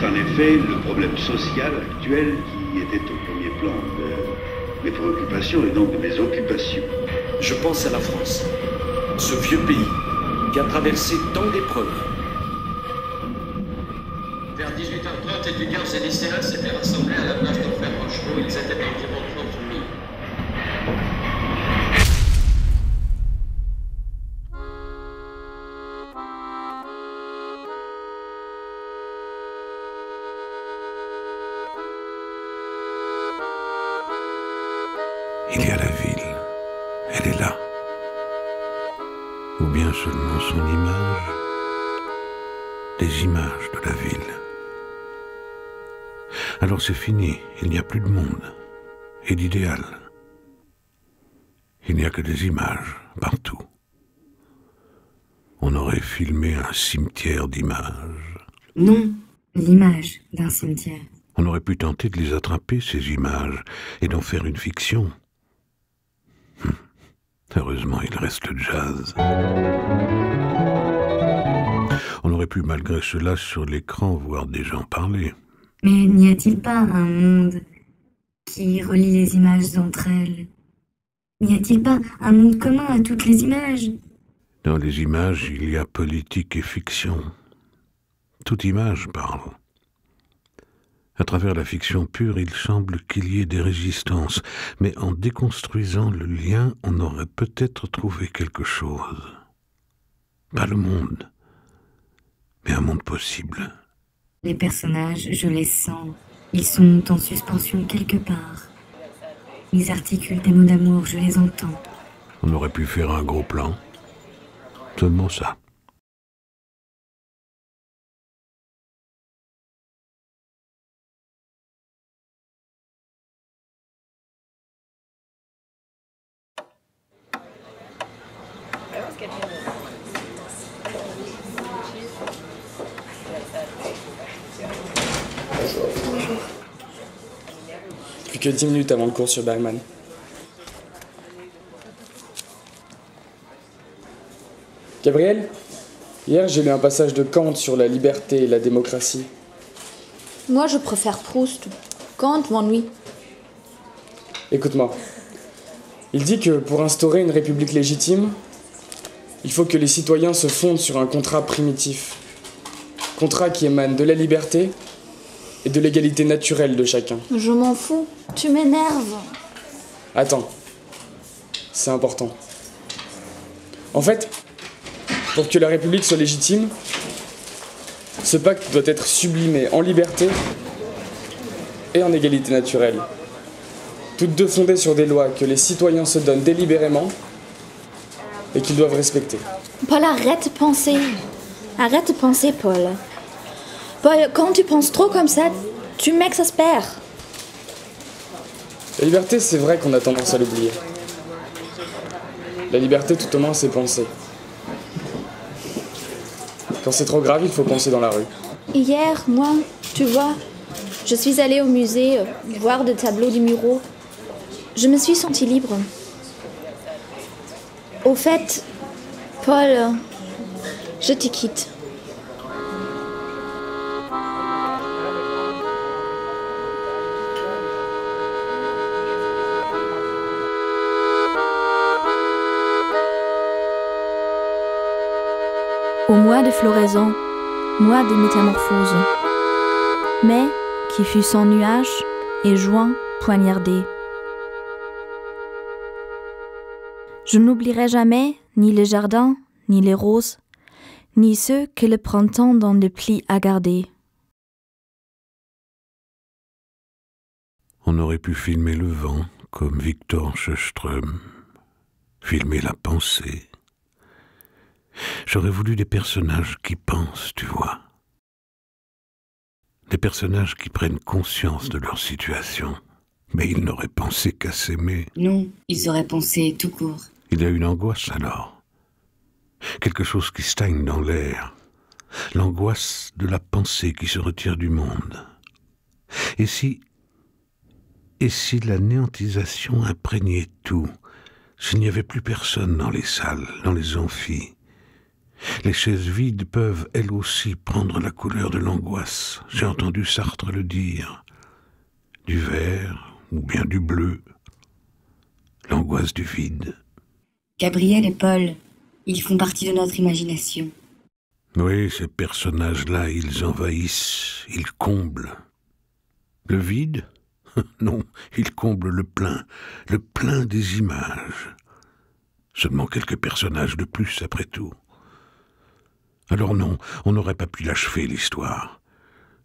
C'est en effet le problème social actuel qui était au premier plan de mes préoccupations et donc de mes occupations. Je pense à la France, ce vieux pays qui a traversé tant d'épreuves. Vers 18h30, étudiants et lycéens s'étaient rassemblés à la place de Frère Rochereau. Ils étaient environ 30 000. Il y a la ville, elle est là. Ou bien seulement son image, des images de la ville. Alors c'est fini, il n'y a plus de monde et d'idéal. Il n'y a que des images partout. On aurait filmé un cimetière d'images. Non, l'image d'un cimetière. On aurait pu tenter de les attraper, ces images, et d'en faire une fiction. Heureusement, il reste le jazz. On aurait pu, malgré cela, sur l'écran, voir des gens parler. Mais n'y a-t-il pas un monde qui relie les images entre elles? N'y a-t-il pas un monde commun à toutes les images? Dans les images, il y a politique et fiction. Toute image parle. À travers la fiction pure, il semble qu'il y ait des résistances, mais en déconstruisant le lien, on aurait peut-être trouvé quelque chose. Pas le monde, mais un monde possible. Les personnages, je les sens. Ils sont en suspension quelque part. Ils articulent des mots d'amour, je les entends. On aurait pu faire un gros plan. Seulement ça. Plus que 10 minutes avant le cours sur Bergman. Gabriel, hier j'ai lu un passage de Kant sur la liberté et la démocratie. Moi, je préfère Proust. Kant m'ennuie. Écoute-moi. Il dit que pour instaurer une république légitime, il faut que les citoyens se fondent sur un contrat primitif. Contrat qui émane de la liberté et de l'égalité naturelle de chacun. Je m'en fous. Tu m'énerves. Attends. C'est important. En fait, pour que la République soit légitime, ce pacte doit être sublimé en liberté et en égalité naturelle. Toutes deux fondées sur des lois que les citoyens se donnent délibérément et qu'ils doivent respecter. Paul, arrête de penser. Arrête de penser, Paul. Paul, quand tu penses trop comme ça, tu m'exaspères. La liberté, c'est vrai qu'on a tendance à l'oublier. La liberté, tout au moins, c'est penser. Quand c'est trop grave, il faut penser dans la rue. Hier, moi, tu vois, je suis allée au musée voir des tableaux du Miro. Je me suis sentie libre. Au fait, Paul, je te quitte. Au mois de floraison, mois de métamorphose, mai qui fut sans nuage et juin poignardé. Je n'oublierai jamais ni les jardins, ni les roses, ni ceux que le printemps dans le pli a gardés. On aurait pu filmer le vent comme Victor Sjöström, filmer la pensée. J'aurais voulu des personnages qui pensent, tu vois. Des personnages qui prennent conscience de leur situation. Mais ils n'auraient pensé qu'à s'aimer. Non, ils auraient pensé tout court. Il y a une angoisse alors. Quelque chose qui stagne dans l'air. L'angoisse de la pensée qui se retire du monde. Et si la néantisation imprégnait tout, s'il n'y avait plus personne dans les salles, dans les amphis, Les chaises vides peuvent, elles aussi, prendre la couleur de l'angoisse. J'ai entendu Sartre le dire. Du vert ou bien du bleu. L'angoisse du vide. Gabriel et Paul, ils font partie de notre imagination. Oui, ces personnages-là, ils envahissent, ils comblent. Le vide? Non, ils comblent le plein des images. Seulement quelques personnages de plus, après tout. Alors non, on n'aurait pas pu l'achever, l'histoire.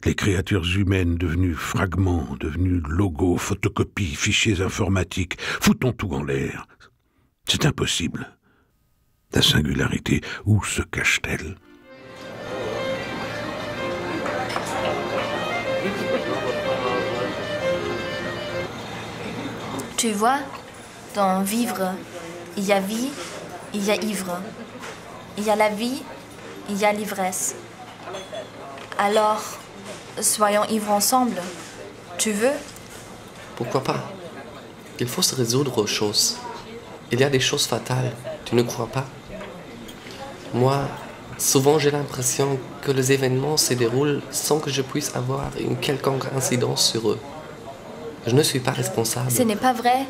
Les créatures humaines devenues fragments, devenues logos, photocopies, fichiers informatiques, foutons tout en l'air. C'est impossible. La singularité, où se cache-t-elle? Tu vois, dans vivre, il y a vie, il y a ivre. Il y a la vie, il y a l'ivresse. Alors, soyons ivres ensemble. Tu veux? Pourquoi pas? Il faut se résoudre aux choses. Il y a des choses fatales, tu ne crois pas? Moi, souvent j'ai l'impression que les événements se déroulent sans que je puisse avoir une quelconque incidence sur eux. Je ne suis pas responsable. Ce n'est pas vrai.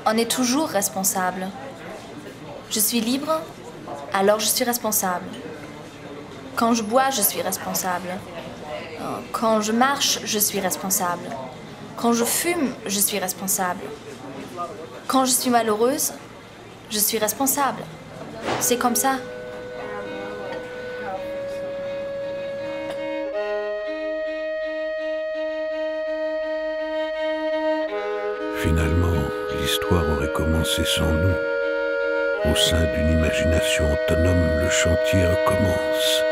On est toujours responsable. Je suis libre, alors je suis responsable. Quand je bois, je suis responsable. Quand je marche, je suis responsable. Quand je fume, je suis responsable. Quand je suis malheureuse, je suis responsable. C'est comme ça. Finalement, l'histoire aurait commencé sans nous. Au sein d'une imagination autonome, le chantier recommence.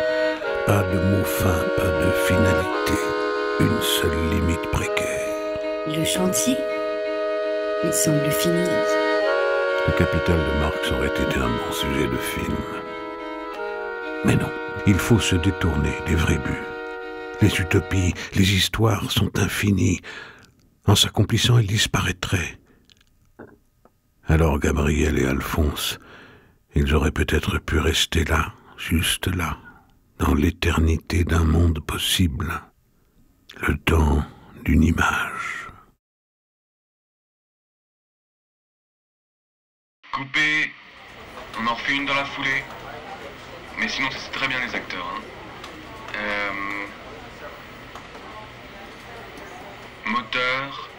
Pas de mots fins, pas de finalité. Une seule limite précaire. Le chantier, il semble fini. Le Capital de Marx aurait été un bon sujet de film. Mais non, il faut se détourner des vrais buts. Les utopies, les histoires sont infinies. En s'accomplissant, elles disparaîtraient. Alors Gabriel et Alphonse, ils auraient peut-être pu rester là, juste là, dans l'éternité d'un monde possible, le temps d'une image. Coupé, on en refait une dans la foulée. Mais sinon, c'est très bien les acteurs. Hein. Moteur.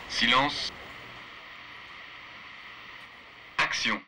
Silence. Action.